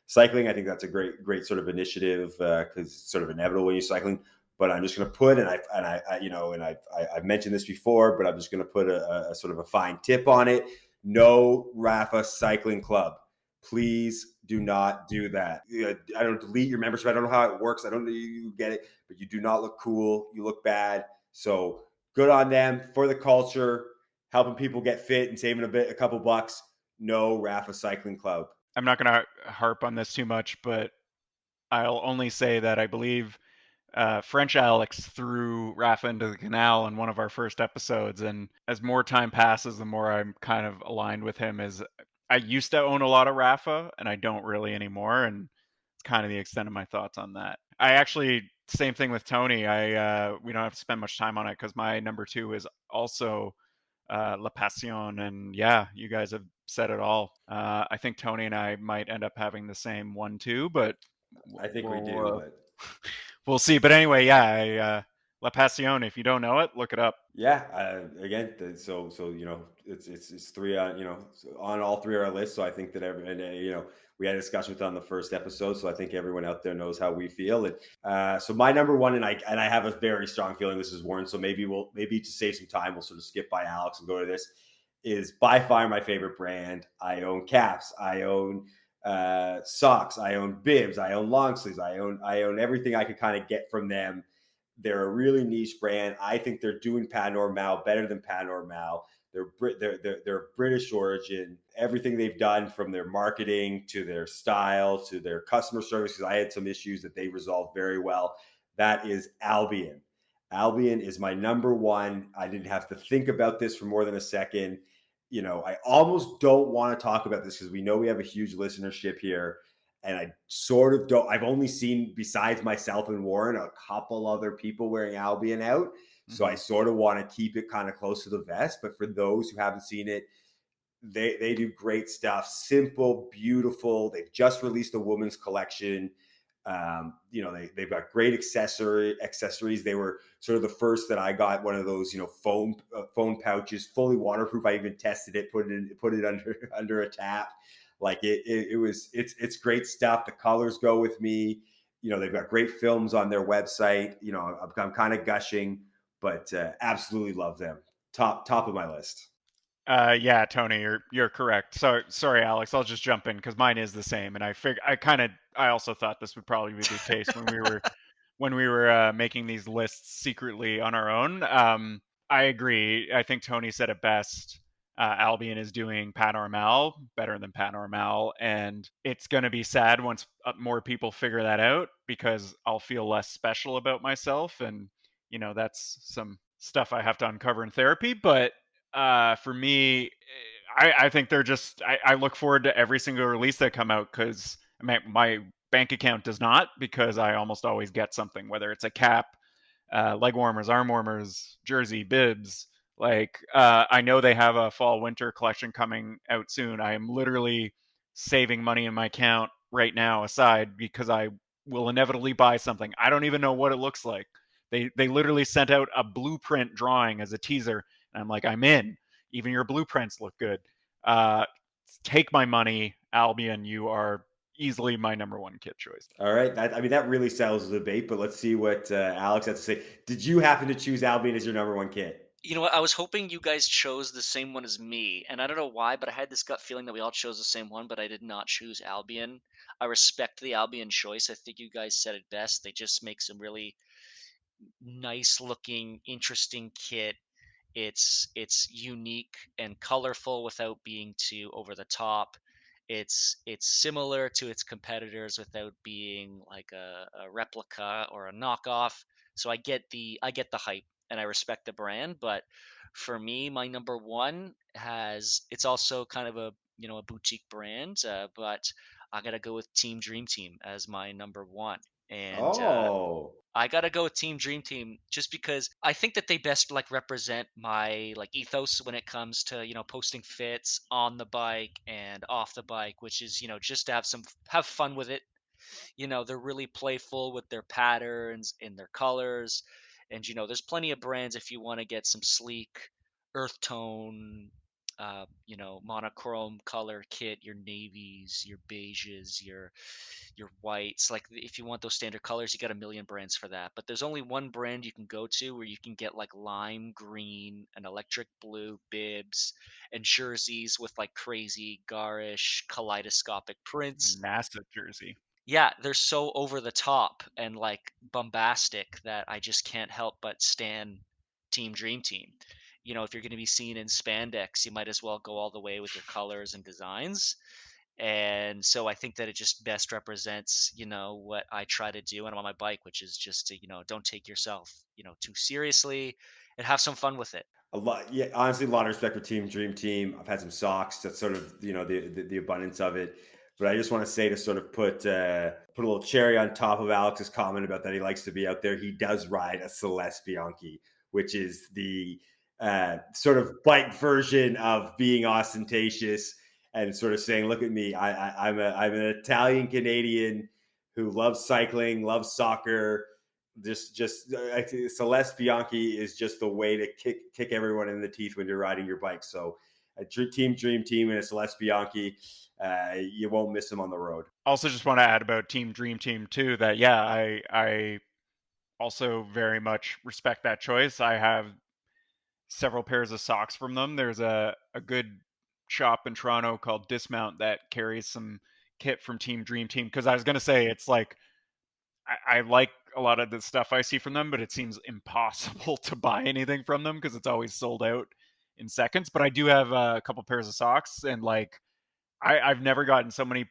cycling. I think that's a great sort of initiative because it's sort of inevitable when you're cycling. But I'm just going to put, and I you know, and I've mentioned this before, but I'm just going to put a sort of a fine tip on it. No Rafa Cycling Club. Please do not do that. I don't delete your membership. I don't know how it works. I don't know you get it, but you do not look cool. You look bad. So good on them for the culture, helping people get fit and saving a couple bucks. No Rafa Cycling Club. I'm not going to harp on this too much, but I'll only say that I believe French Alex threw Rafa into the canal in one of our first episodes, and as more time passes, the more I'm kind of aligned with him. As I used to own a lot of Rafa, and I don't really anymore, and it's kind of the extent of my thoughts on that. I actually, same thing with Tony. We don't have to spend much time on it because my number 2 is also La Passion, and yeah, you guys have said it all. I think Tony and I might end up having the same one too, but I think we do, but we'll see. But anyway, yeah, La Passion. If you don't know it, look it up. Yeah, again, so you know, it's 3 on, you know, on all 3 of our lists. So I think that you know, we had a discussion with it on the first episode, so I think everyone out there knows how we feel. And so my number 1, and I have a very strong feeling this is Warren. So maybe to save some time, we'll sort of skip by Alex and go to this. Is by far my favorite brand. I own caps. I own socks. I own bibs. I own long sleeves. I own everything I could kind of get from them. They're a really niche brand. I think they're doing Panormal better than Panormal. They're British origin. Everything they've done, from their marketing to their style to their customer service, because I had some issues that they resolved very well. That is Albion. Albion is my number 1. I didn't have to think about this for more than a second. You know, I almost don't want to talk about this because we know we have a huge listenership here. And I sort of don't. I've only seen, besides myself and Warren, a couple other people wearing Albion out. So I sort of want to keep it kind of close to the vest. But for those who haven't seen it, they do great stuff. Simple, beautiful. They've just released a women's collection. You know, they've got great accessories. They were sort of the first that I got one of those, you know, phone pouches, fully waterproof. I even tested it, put it under a tap. Like it's great stuff. The colors go with me. You know, they've got great films on their website. You know, I'm kind of gushing, but absolutely love them. Top of my list. Yeah, Tony, you're correct. So sorry, Alex. I'll just jump in because mine is the same, and I also thought this would probably be the case when we were making these lists secretly on our own. I agree. I think Tony said it best. Albion is doing Panormal better than Panormal, and it's going to be sad once more people figure that out because I'll feel less special about myself, and you know that's some stuff I have to uncover in therapy. But for me, I think they're just. I look forward to every single release that come out because my bank account does not, because I almost always get something, whether it's a cap, leg warmers, arm warmers, jersey, bibs. Like I know they have a fall winter collection coming out soon. I am literally saving money in my account right now aside because I will inevitably buy something. I don't even know what it looks like. They literally sent out a blueprint drawing as a teaser, and I'm like, I'm in. Even your blueprints look good. Uh, Take my money, Albion. You are easily my number one kit choice. All right. That really settles the debate, but let's see what Alex has to say. Did you happen to choose Albion as your number one kit? You know what? I was hoping you guys chose the same one as me, and I don't know why, but I had this gut feeling that we all chose the same one, but I did not choose Albion. I respect the Albion choice. I think you guys said it best. They just make some really nice looking, interesting kit. It's unique and colorful without being too over the top. It's similar to its competitors without being like a replica or a knockoff. So I get the hype and I respect the brand, but for me, my number one has it's also kind of a boutique brand, but I gotta go with Team Dream Team as my number one. And Oh, I gotta go with Team Dream Team just because I think that they best like represent my like ethos when it comes to posting fits on the bike and off the bike, which is just to have fun with it. They're really playful with their patterns and their colors, and there's plenty of brands if you want to get some sleek earth tone, monochrome color kit, your navies, your beiges, your whites. Like if you want those standard colors, you got a million brands for that. But there's only one brand you can go to where you can get like lime green and electric blue bibs and jerseys with like crazy garish kaleidoscopic prints. Massive jersey. Yeah, they're so over the top and like bombastic that I just can't help but stan Team Dream Team. If you're going to be seen in spandex, you might as well go all the way with your colors and designs. And so I think that it just best represents, what I try to do when I'm on my bike, which is just to, don't take yourself, too seriously and have some fun with it. a lot. Yeah, honestly, a lot of respect for Team Dream Team. I've had some socks. That's sort of the abundance of it. But I just want to say to sort of put a little cherry on top of Alex's comment about that he likes to be out there. He does ride a Celeste Bianchi, which is the sort of bike version of being ostentatious and sort of saying, "Look at me, I'm an Italian Canadian who loves cycling, loves soccer." Celeste Bianchi is just the way to kick everyone in the teeth when you're riding your bike. So a Team Dream Team and a Celeste Bianchi, you won't miss them on the road. Also, just want to add about Team Dream Team too. That yeah, I also very much respect that choice. I have several pairs of socks from them. There's a good shop in Toronto called Dismount that carries some kit from Team Dream Team. Because I was gonna say it's like I like a lot of the stuff I see from them, but it seems impossible to buy anything from them because it's always sold out in seconds. But I do have a couple pairs of socks, and like I've never gotten so many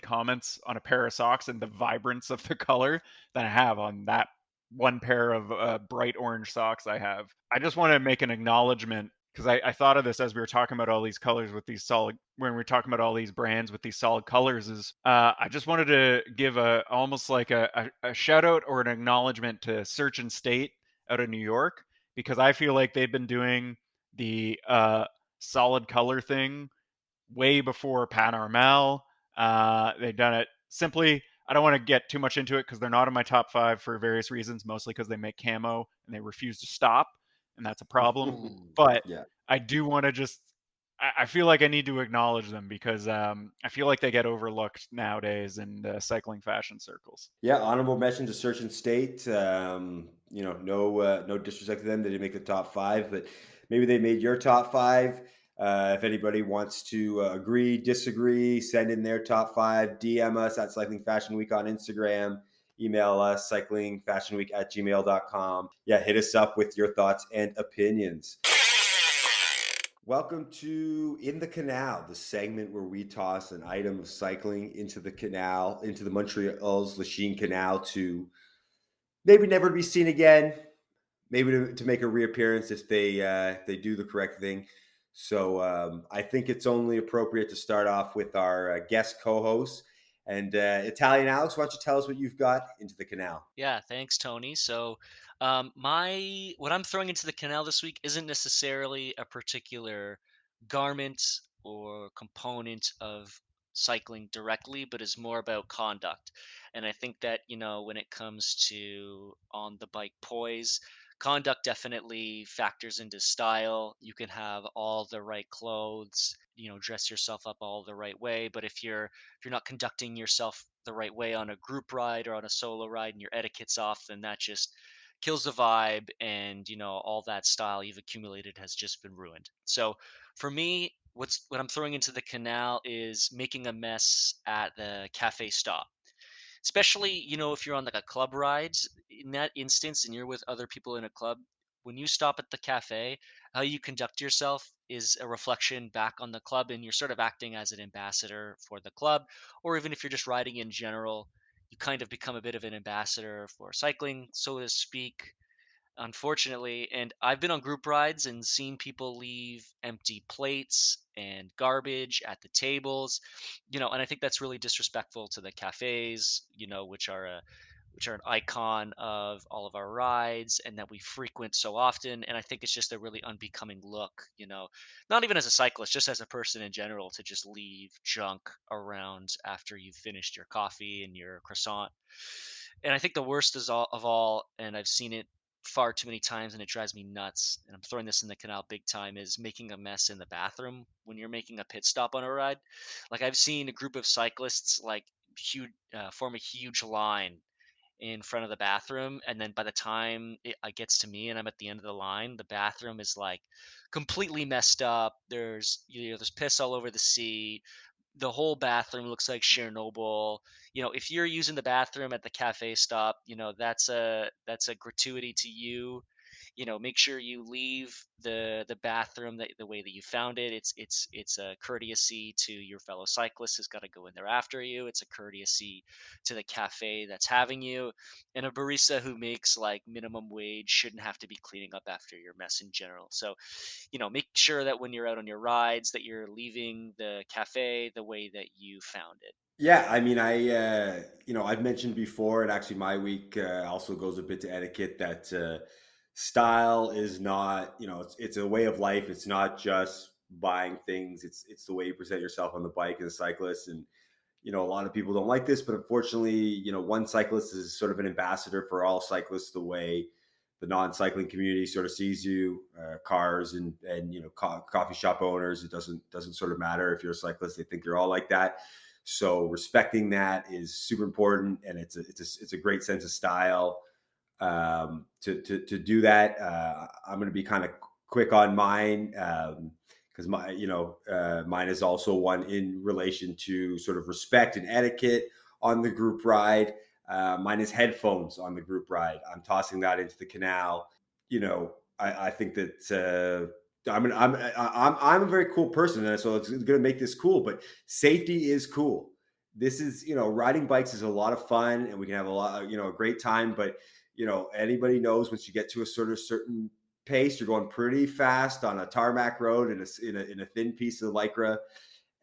comments on a pair of socks and the vibrance of the color than I have on that one pair of bright orange socks I have. I just want to make an acknowledgement because I thought of this as we were talking about all these colors with these solid when we were talking about all these brands with these solid colors is I just wanted to give almost like a shout out or an acknowledgement to Search and State out of New York because I feel like they've been doing the solid color thing way before Panormal. They've done it simply. I don't want to get too much into it because they're not in my top five for various reasons, mostly because they make camo and they refuse to stop, and that's a problem. But Yeah. I do want to just. I feel like I need to acknowledge them because I feel like they get overlooked nowadays in the cycling fashion circles. Yeah, honorable mention to Search and State. No disrespect to them. They didn't make the top five, but maybe they made your top five. If anybody wants to agree, disagree, send in their top five. DM us at Cycling Fashion Week on Instagram. Email us cyclingfashionweek@gmail.com. Yeah, hit us up with your thoughts and opinions. Welcome to In the Canal, the segment where we toss an item of cycling into the canal, into the Montreal's Lachine Canal to maybe never be seen again, maybe to make a reappearance if they do the correct thing. So I think it's only appropriate to start off with our guest co-host. And Italian Alex, why don't you tell us what you've got into the canal? Yeah, thanks, Tony. So, my what I'm throwing into the canal this week isn't necessarily a particular garment or component of cycling directly, but is more about conduct. And I think that, when it comes to on the bike poise, conduct definitely factors into style. You can have all the right clothes, dress yourself up all the right way, but if you're not conducting yourself the right way on a group ride or on a solo ride and your etiquette's off, then that just kills the vibe, and all that style you've accumulated has just been ruined. So for me, what I'm throwing into the canal is making a mess at the cafe stop, especially if you're on like a club ride. In that instance and you're with other people in a club, when you stop at the cafe, how you conduct yourself is a reflection back on the club, and you're sort of acting as an ambassador for the club. Or even if you're just riding in general, you kind of become a bit of an ambassador for cycling, so to speak, unfortunately. And I've been on group rides and seen people leave empty plates and garbage at the tables, and I think that's really disrespectful to the cafes, which are an icon of all of our rides and that we frequent so often. And I think it's just a really unbecoming look, not even as a cyclist, just as a person in general, to just leave junk around after you've finished your coffee and your croissant. And I think the worst is all, and I've seen it far too many times, and it drives me nuts. And I'm throwing this in the canal big time, is making a mess in the bathroom when you're making a pit stop on a ride. Like I've seen a group of cyclists like huge form a huge line in front of the bathroom, and then by the time it gets to me and I'm at the end of the line, the bathroom is like completely messed up. There's piss all over the seat. The whole bathroom looks like Chernobyl. If you're using the bathroom at the cafe stop, that's a gratuity to you. Make sure you leave the bathroom the way that you found it. It's a courtesy to your fellow cyclist who's got to go in there after you. It's a courtesy to the cafe that's having you. And a barista who makes like minimum wage shouldn't have to be cleaning up after your mess in general. So make sure that when you're out on your rides that you're leaving the cafe the way that you found it. Yeah, I mean, I've mentioned before, and actually, my week also goes a bit to etiquette. That style is not, it's a way of life. It's not just buying things. It's the way you present yourself on the bike as a cyclist. And a lot of people don't like this, but unfortunately, one cyclist is sort of an ambassador for all cyclists. The way the non-cycling community sort of sees you, cars and coffee shop owners, it doesn't sort of matter if you're a cyclist. They think you're all like that. So respecting that is super important, and it's a great sense of style to do that. I'm going to be kind of quick on mine because mine is also one in relation to sort of respect and etiquette on the group ride. Mine is headphones on the group ride. I'm tossing that into the canal. I think that I'm a very cool person, and so it's going to make this cool. But safety is cool. This is, riding bikes is a lot of fun, and we can have a lot, a great time. But anybody knows once you get to a sort of certain pace, you're going pretty fast on a tarmac road in a thin piece of lycra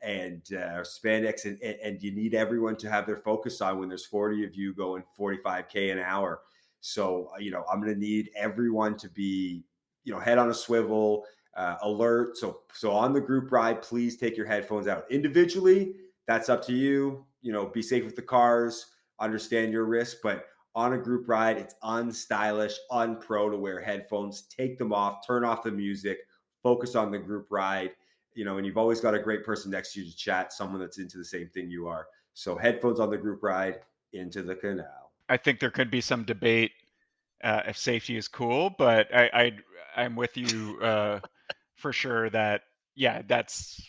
and spandex, and you need everyone to have their focus on when there's 40 of you going 45k an hour. So I'm going to need everyone to be head on a swivel, alert. So on the group ride, please take your headphones out. Individually, that's up to you. Be safe with the cars, understand your risk, but on a group ride, it's unstylish, unpro to wear headphones. Take them off, turn off the music, focus on the group ride. And you've always got a great person next to you to chat, someone that's into the same thing you are. So headphones on the group ride, into the canal. I think there could be some debate if safety is cool, but I'm with you for sure that, yeah, that's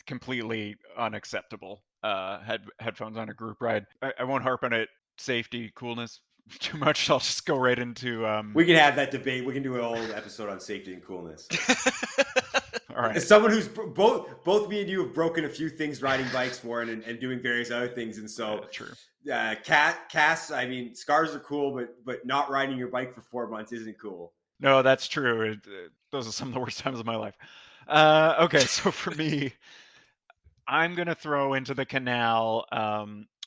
completely unacceptable. Headphones on a group ride. I won't harp on it. Safety, coolness too much. I'll just go right into. We can have that debate. We can do an whole episode on safety and coolness. All right. As someone who's both me and you have broken a few things riding bikes for and doing various other things, and so true. Cass, I mean, scars are cool, but not riding your bike for 4 months isn't cool. No, that's true. Those are some of the worst times of my life. Okay, so for me, I'm gonna throw into the canal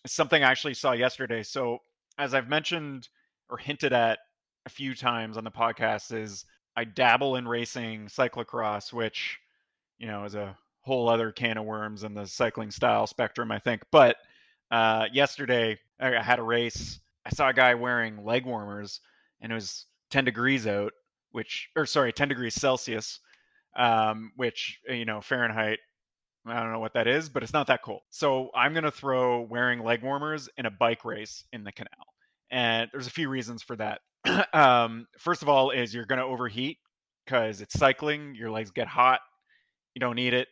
something I actually saw yesterday. So as I've mentioned or hinted at a few times on the podcast, is I dabble in racing cyclocross, which is a whole other can of worms in the cycling style spectrum, I think. But yesterday, I had a race. I saw a guy wearing leg warmers, and it was 10 degrees out, 10 degrees Celsius, which, Fahrenheit, I don't know what that is, but it's not that cold. So I'm going to throw wearing leg warmers in a bike race in the canal. And there's a few reasons for that. First of all, is you're going to overheat because it's cycling. Your legs get hot. You don't need it.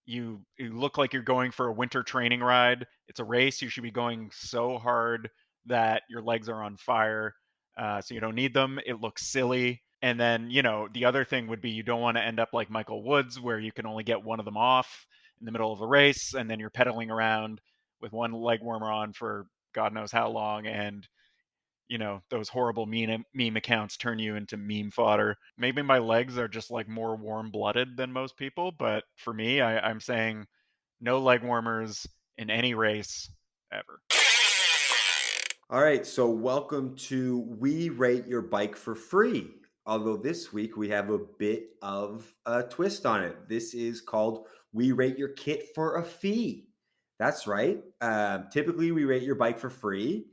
You look like you're going for a winter training ride. It's a race. You should be going so hard that your legs are on fire. So you don't need them. It looks silly. And then, the other thing would be you don't want to end up like Michael Woods, where you can only get one of them off in the middle of a race, and then you're pedaling around with one leg warmer on for God knows how long, and those horrible meme accounts turn you into meme fodder. Maybe my legs are just like more warm-blooded than most people, but for me, I'm saying no leg warmers in any race ever. All right, so welcome to We Rate Your Bike for Free. Although this week we have a bit of a twist on it. This is called We Rate Your Kit for a Fee. That's right. Typically, we rate your bike for free.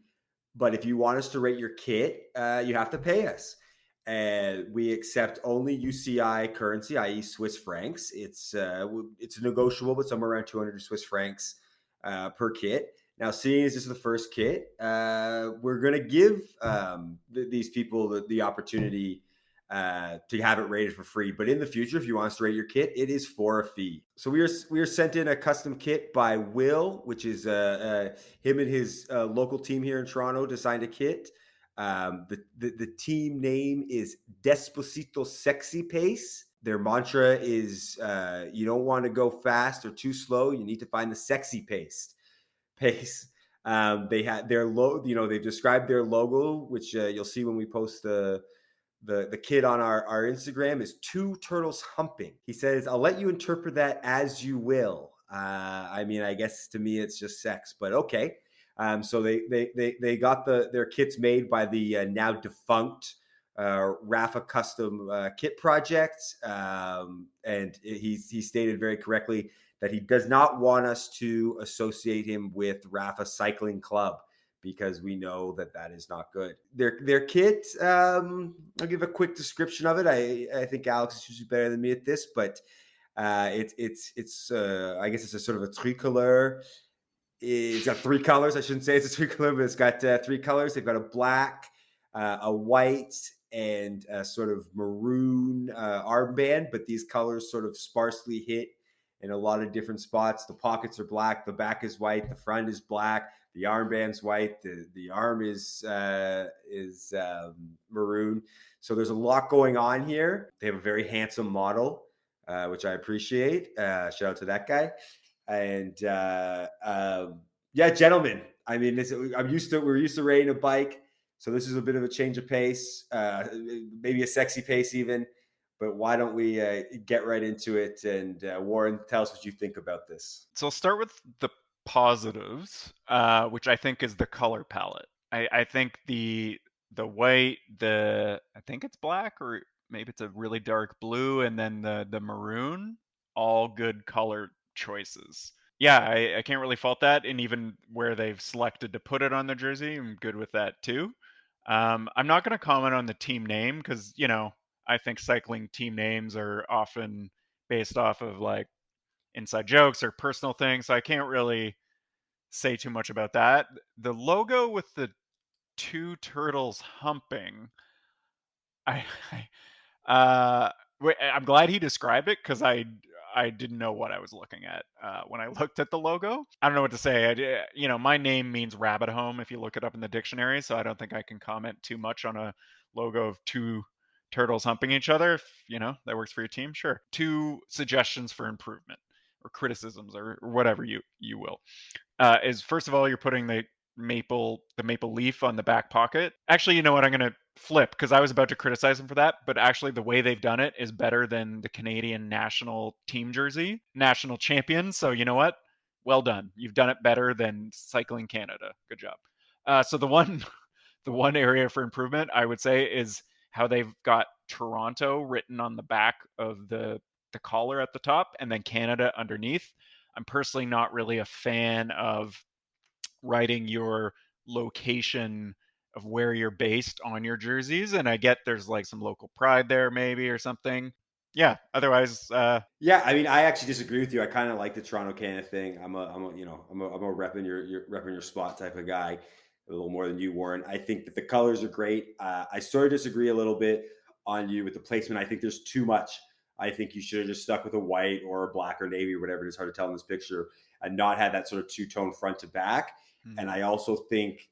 But if you want us to rate your kit, you have to pay us. And we accept only UCI currency, i.e. Swiss francs. It's negotiable, but somewhere around 200 Swiss francs per kit. Now, seeing as this is the first kit, we're going to give these people the opportunity to have it rated for free. But in the future, if you want us to rate your kit, it is for a fee. So we are sent in a custom kit by Will, which is him and his local team here in Toronto designed a kit. The team name is Despacito Sexy Pace. Their mantra is you don't want to go fast or too slow. You need to find the sexy pace. They had their they've described their logo, which you'll see when we post the kid on our Instagram, is two turtles humping. He says, I'll let you interpret that as you will. I guess to me it's just sex, but okay. So they got their kits made by the now defunct Rapha Custom Kit Project. And he stated very correctly that he does not want us to associate him with Rapha Cycling Club, because we know that is not good. Their kit, I'll give a quick description of it. I think Alex is usually better than me at this, but it's I guess it's a sort of a tricolor. It's got three colors. I shouldn't say it's a tricolor, but it's got three colors. They've got a black, a white, and a sort of maroon armband, but these colors sort of sparsely hit in a lot of different spots. The pockets are black, the back is white, the front is black, the armband's white, the arm is maroon. So there's a lot going on here. They have a very handsome model, which I appreciate. Shout out to that guy. And gentlemen, I mean, we're used to rating a bike, so this is a bit of a change of pace, maybe a sexy pace even. But why don't we get right into it? And Warren, tell us what you think about this. So I'll start with the positives, which I think is the color palette. I think the white, I think it's black, or maybe it's a really dark blue, and then the maroon, all good color choices. Yeah, I can't really fault that. And even where they've selected to put it on the jersey, I'm good with that too. I'm not going to comment on the team name because, I think cycling team names are often based off of like inside jokes or personal things. So I can't really say too much about that. The logo with the two turtles humping, I'm glad he described it, because I didn't know what I was looking at when I looked at the logo. I don't know what to say. My name means rabbit home if you look it up in the dictionary, so I don't think I can comment too much on a logo of two turtles humping each other. If that works for your team, sure. 2 suggestions for improvement or criticisms or whatever you will. Is first of all, you're putting the maple leaf on the back pocket. Actually, you know what? I'm going to flip, because I was about to criticize them for that, but actually the way they've done it is better than the Canadian national team jersey, national champion. So you know what? Well done. You've done it better than Cycling Canada. Good job. So the one area for improvement, I would say, is how they've got Toronto written on the back of the the collar at the top and then Canada underneath. I'm personally not really a fan of writing your location of where you're based on your jerseys, and I get there's like some local pride there maybe or something. Yeah, otherwise Yeah, I mean, I actually disagree with you. I kind of like the Toronto Canada thing. I'm a repping your repping your spot type of guy, a little more than you, Warren. I think that the colors are great. I sort of disagree a little bit on you with the placement. I think there's too much. I think you should have just stuck with a white or a black or navy or whatever it is, hard to tell in this picture, and not had that sort of two-tone front to back. And I also think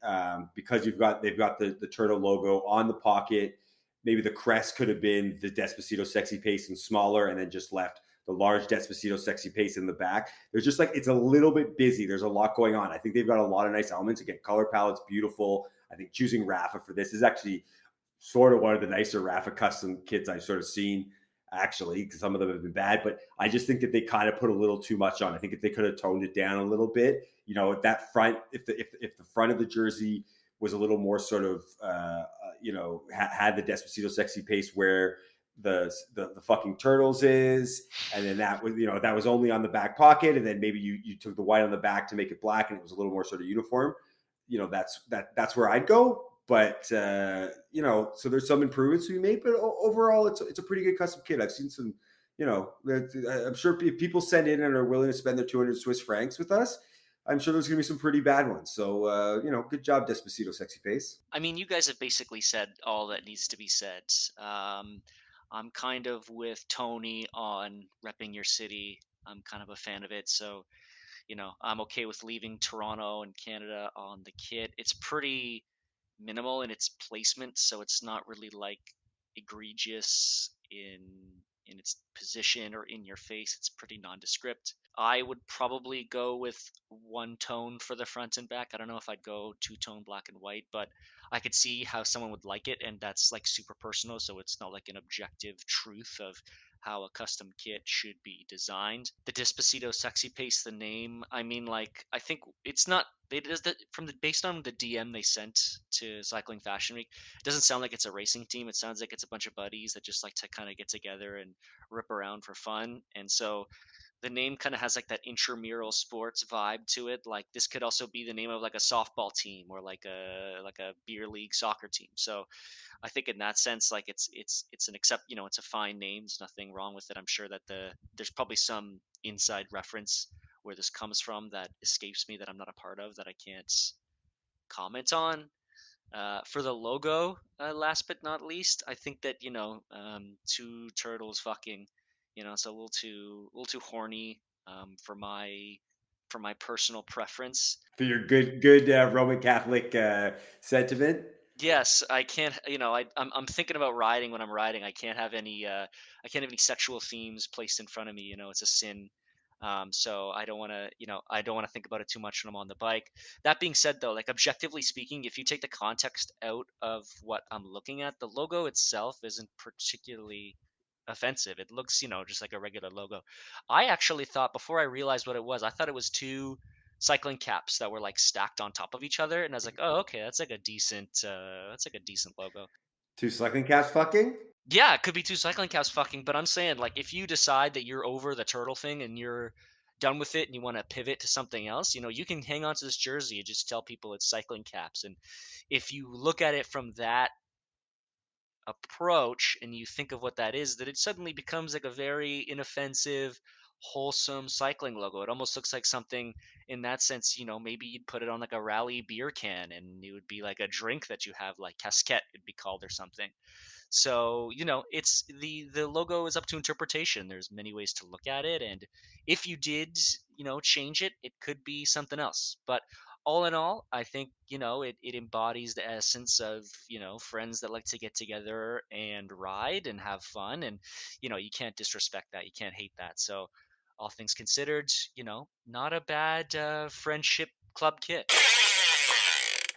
because they've got the turtle logo on the pocket, maybe the crest could have been the Despacito Sexy Pace and smaller, and then just left the large Despacito Sexy Pace in the back. There's just like, it's a little bit busy. There's a lot going on. I think they've got a lot of nice elements. Again, color palette's beautiful. I think choosing Rafa for this is actually sort of one of the nicer Rafa custom kits I've sort of seen, actually, because some of them have been bad. But I just think that they kind of put a little too much on. I think if they could have toned it down a little bit, if that front, if the front of the jersey was a little more sort of, had the Despacito Sexy Pace where the fucking turtles is, and then that was only on the back pocket, and then maybe you took the white on the back to make it black, and it was a little more sort of uniform. That's where I'd go. But so there's some improvements to be made, but overall it's a pretty good custom kit. I've seen some, I'm sure if people send in and are willing to spend their 200 Swiss francs with us, I'm sure there's going to be some pretty bad ones. So, good job, Despacito Sexy Pace. I mean, you guys have basically said all that needs to be said. I'm kind of with Tony on repping your city. I'm kind of a fan of it. So, I'm okay with leaving Toronto and Canada on the kit. It's pretty minimal in its placement, so it's not really like egregious in its position or in your face. It's pretty nondescript. I would probably go with one tone for the front and back. I don't know if I'd go two-tone black and white, but I could see how someone would like it, and that's like super personal, so it's not like an objective truth of how a custom kit should be designed. The Despacito Sexy Pace, the name, I mean, like, I think it's not, it is that based on the DM they sent to Cycling Fashion Week, it doesn't sound like it's a racing team. It sounds like it's a bunch of buddies that just like to kind of get together and rip around for fun. And so the name kind of has like that intramural sports vibe to it. Like this could also be the name of like a softball team or like a beer league soccer team. So I think in that sense, like it's an it's a fine name. There's nothing wrong with it. I'm sure that there's probably some inside reference where this comes from that escapes me that I'm not a part of that I can't comment on. For the logo, last but not least, I think that two turtles fucking, it's a little too horny for my personal preference. For your good Roman Catholic sentiment. Yes, I can't. I'm thinking about riding when I'm riding. I can't have any sexual themes placed in front of me. It's a sin. So I don't want to think about it too much when I'm on the bike. That being said, though, like objectively speaking, if you take the context out of what I'm looking at, the logo itself isn't particularly offensive. It looks, just like a regular logo. I actually thought before I realized what it was, I thought it was two cycling caps that were like stacked on top of each other, and I was like, oh, okay, that's like a decent logo. Two cycling caps fucking? Yeah, it could be two cycling caps fucking, but I'm saying like if you decide that you're over the turtle thing and you're done with it and you want to pivot to something else, you can hang on to this jersey and just tell people it's cycling caps. And if you look at it from that approach and you think of what that is, that it suddenly becomes like a very inoffensive, wholesome cycling logo. It almost looks like something in that sense, maybe you'd put it on like a rally beer can and it would be like a drink that you have, like casquette it'd be called or something. So, it's the logo is up to interpretation. There's many ways to look at it, and if you did, change it, it could be something else. But all in all, I think, it embodies the essence of, friends that like to get together and ride and have fun. And, you can't disrespect that. You can't hate that. So, all things considered, not a bad friendship club kit.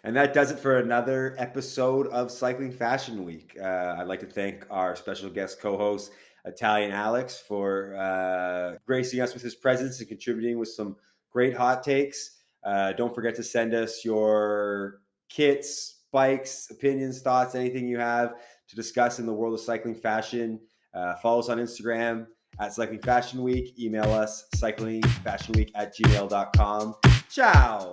And that does it for another episode of Cycling Fashion Week. I'd like to thank our special guest co-host, Italian Alex, for gracing us with his presence and contributing with some great hot takes. Don't forget to send us your kits, bikes, opinions, thoughts, anything you have to discuss in the world of cycling fashion. Follow us on Instagram at Cycling Fashion Week. Email us cyclingfashionweek@gmail.com. Ciao.